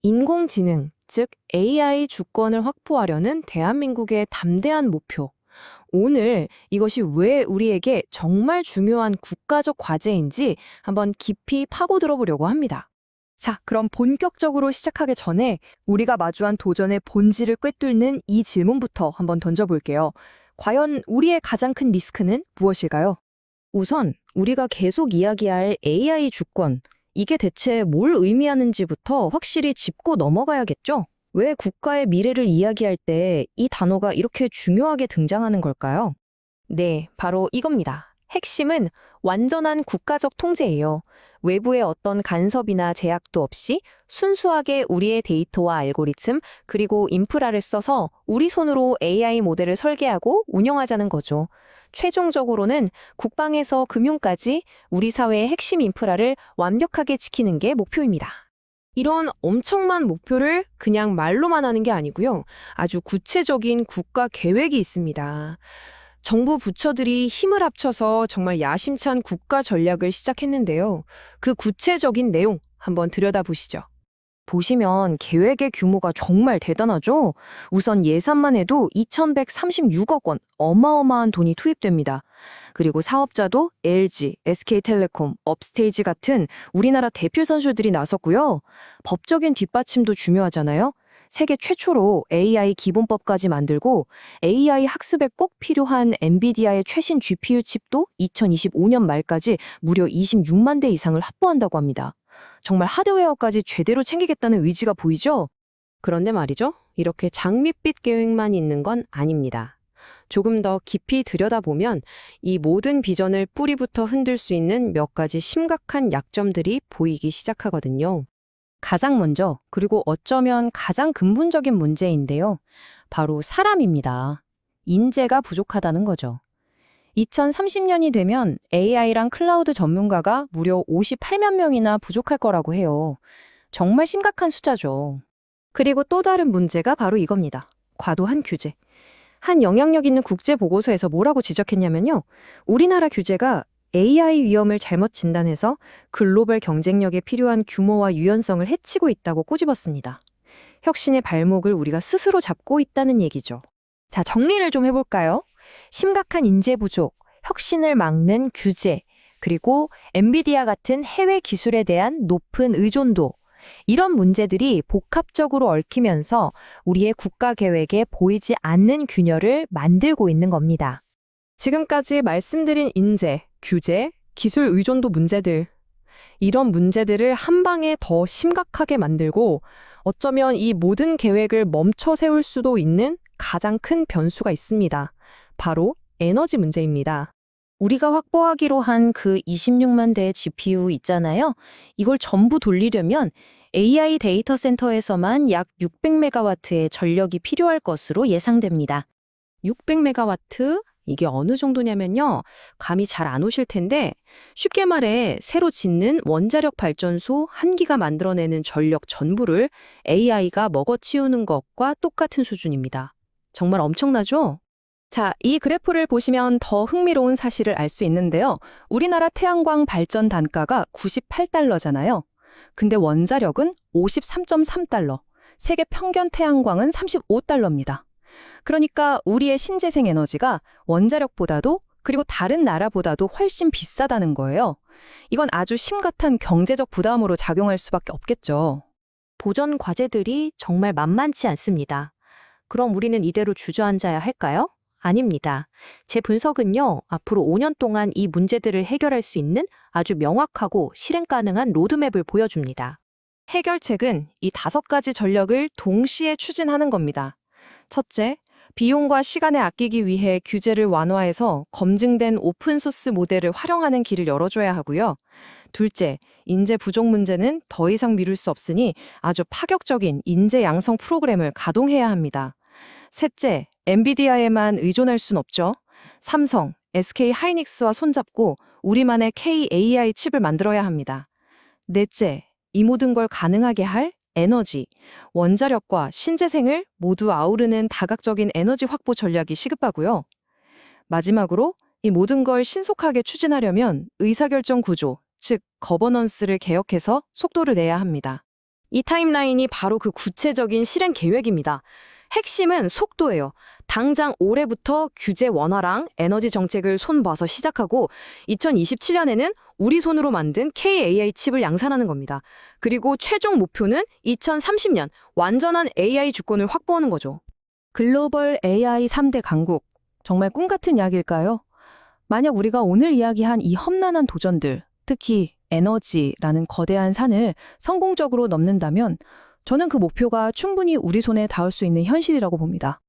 인공지능, 즉 AI 주권을 확보하려는 대한민국의 담대한 목표. 오늘 이것이 왜 우리에게 정말 중요한 국가적 과제인지 한번 깊이 파고들어 보려고 합니다. 자, 그럼 본격적으로 시작하기 전에 우리가 마주한 도전의 본질을 꿰뚫는 이 질문부터 한번 던져볼게요. 과연 우리의 가장 큰 리스크는 무엇일까요? 우선 우리가 계속 이야기할 AI 주권, 이게 대체 뭘 의미하는지부터 확실히 짚고 넘어가야겠죠? 왜 국가의 미래를 이야기할 때 이 단어가 이렇게 중요하게 등장하는 걸까요? 네, 바로 이겁니다. 핵심은 완전한 국가적 통제예요. 외부의 어떤 간섭이나 제약도 없이 순수하게 우리의 데이터와 알고리즘, 그리고 인프라를 써서 우리 손으로 AI 모델을 설계하고 운영하자는 거죠. 최종적으로는 국방에서 금융까지 우리 사회의 핵심 인프라를 완벽하게 지키는 게 목표입니다. 이런 엄청난 목표를 그냥 말로만 하는 게 아니고요. 아주 구체적인 국가 계획이 있습니다. 정부 부처들이 힘을 합쳐서 정말 야심찬 국가 전략을 시작했는데요. 그 구체적인 내용 한번 들여다보시죠. 보시면 계획의 규모가 정말 대단하죠? 우선 예산만 해도 2,136억 원, 어마어마한 돈이 투입됩니다. 그리고 사업자도 LG, SK텔레콤, 업스테이지 같은 우리나라 대표 선수들이 나섰고요. 법적인 뒷받침도 중요하잖아요. 세계 최초로 AI 기본법까지 만들고 AI 학습에 꼭 필요한 엔비디아의 최신 GPU 칩도 2025년 말까지 무려 26만 대 이상을 확보한다고 합니다. 정말 하드웨어까지 제대로 챙기겠다는 의지가 보이죠? 그런데 말이죠. 이렇게 장밋빛 계획만 있는 건 아닙니다. 조금 더 깊이 들여다보면 이 모든 비전을 뿌리부터 흔들 수 있는 몇 가지 심각한 약점들이 보이기 시작하거든요. 가장 먼저, 그리고 어쩌면 가장 근본적인 문제인데요. 바로 사람입니다. 인재가 부족하다는 거죠. 2030년이 되면 AI랑 클라우드 전문가가 무려 58만 명이나 부족할 거라고 해요. 정말 심각한 숫자죠. 그리고 또 다른 문제가 바로 이겁니다. 과도한 규제. 한 영향력 있는 국제 보고서에서 뭐라고 지적했냐면요. 우리나라 규제가 AI 위험을 잘못 진단해서 글로벌 경쟁력에 필요한 규모와 유연성을 해치고 있다고 꼬집었습니다. 혁신의 발목을 우리가 스스로 잡고 있다는 얘기죠. 자, 정리를 좀 해볼까요? 심각한 인재 부족, 혁신을 막는 규제, 그리고 엔비디아 같은 해외 기술에 대한 높은 의존도, 이런 문제들이 복합적으로 얽히면서 우리의 국가 계획에 보이지 않는 균열을 만들고 있는 겁니다. 지금까지 말씀드린 인재, 규제, 기술 의존도 문제들, 이런 문제들을 한 방에 더 심각하게 만들고 어쩌면 이 모든 계획을 멈춰 세울 수도 있는 가장 큰 변수가 있습니다. 바로 에너지 문제입니다. 우리가 확보하기로 한 그 26만 대의 GPU 있잖아요. 이걸 전부 돌리려면 AI 데이터 센터에서만 약 600메가와트의 전력이 필요할 것으로 예상됩니다. 600메가와트? 이게 어느 정도냐면요. 감이 잘 안 오실 텐데 쉽게 말해 새로 짓는 원자력 발전소 한 기가 만들어내는 전력 전부를 AI가 먹어치우는 것과 똑같은 수준입니다. 정말 엄청나죠? 자, 이 그래프를 보시면 더 흥미로운 사실을 알 수 있는데요. 우리나라 태양광 발전 단가가 98달러잖아요. 근데 원자력은 53.3달러, 세계 평균 태양광은 35달러입니다. 그러니까 우리의 신재생 에너지가 원자력보다도 그리고 다른 나라보다도 훨씬 비싸다는 거예요. 이건 아주 심각한 경제적 부담으로 작용할 수밖에 없겠죠. 도전 과제들이 정말 만만치 않습니다. 그럼 우리는 이대로 주저앉아야 할까요? 아닙니다. 제 분석은요, 앞으로 5년 동안 이 문제들을 해결할 수 있는 아주 명확하고 실행 가능한 로드맵을 보여줍니다. 해결책은 이 5가지 전력을 동시에 추진하는 겁니다. 첫째, 비용과 시간을 아끼기 위해 규제를 완화해서 검증된 오픈소스 모델을 활용하는 길을 열어줘야 하고요. 둘째, 인재 부족 문제는 더 이상 미룰 수 없으니 아주 파격적인 인재 양성 프로그램을 가동해야 합니다. 셋째, 엔비디아에만 의존할 순 없죠. 삼성, SK 하이닉스와 손잡고 우리만의 K-AI 칩을 만들어야 합니다. 넷째, 이 모든 걸 가능하게 할 에너지, 원자력과 신재생을 모두 아우르는 다각적인 에너지 확보 전략이 시급하고요. 마지막으로 이 모든 걸 신속하게 추진하려면 의사결정 구조, 즉 거버넌스를 개혁해서 속도를 내야 합니다. 이 타임라인이 바로 그 구체적인 실행 계획입니다. 핵심은 속도예요. 당장 올해부터 규제 완화랑 에너지 정책을 손봐서 시작하고 2027년에는 우리 손으로 만든 KAI 칩을 양산하는 겁니다. 그리고 최종 목표는 2030년 완전한 AI 주권을 확보하는 거죠. 글로벌 AI 3대 강국. 정말 꿈 같은 이야기일까요? 만약 우리가 오늘 이야기한 이 험난한 도전들, 특히 에너지라는 거대한 산을 성공적으로 넘는다면 저는 그 목표가 충분히 우리 손에 닿을 수 있는 현실이라고 봅니다.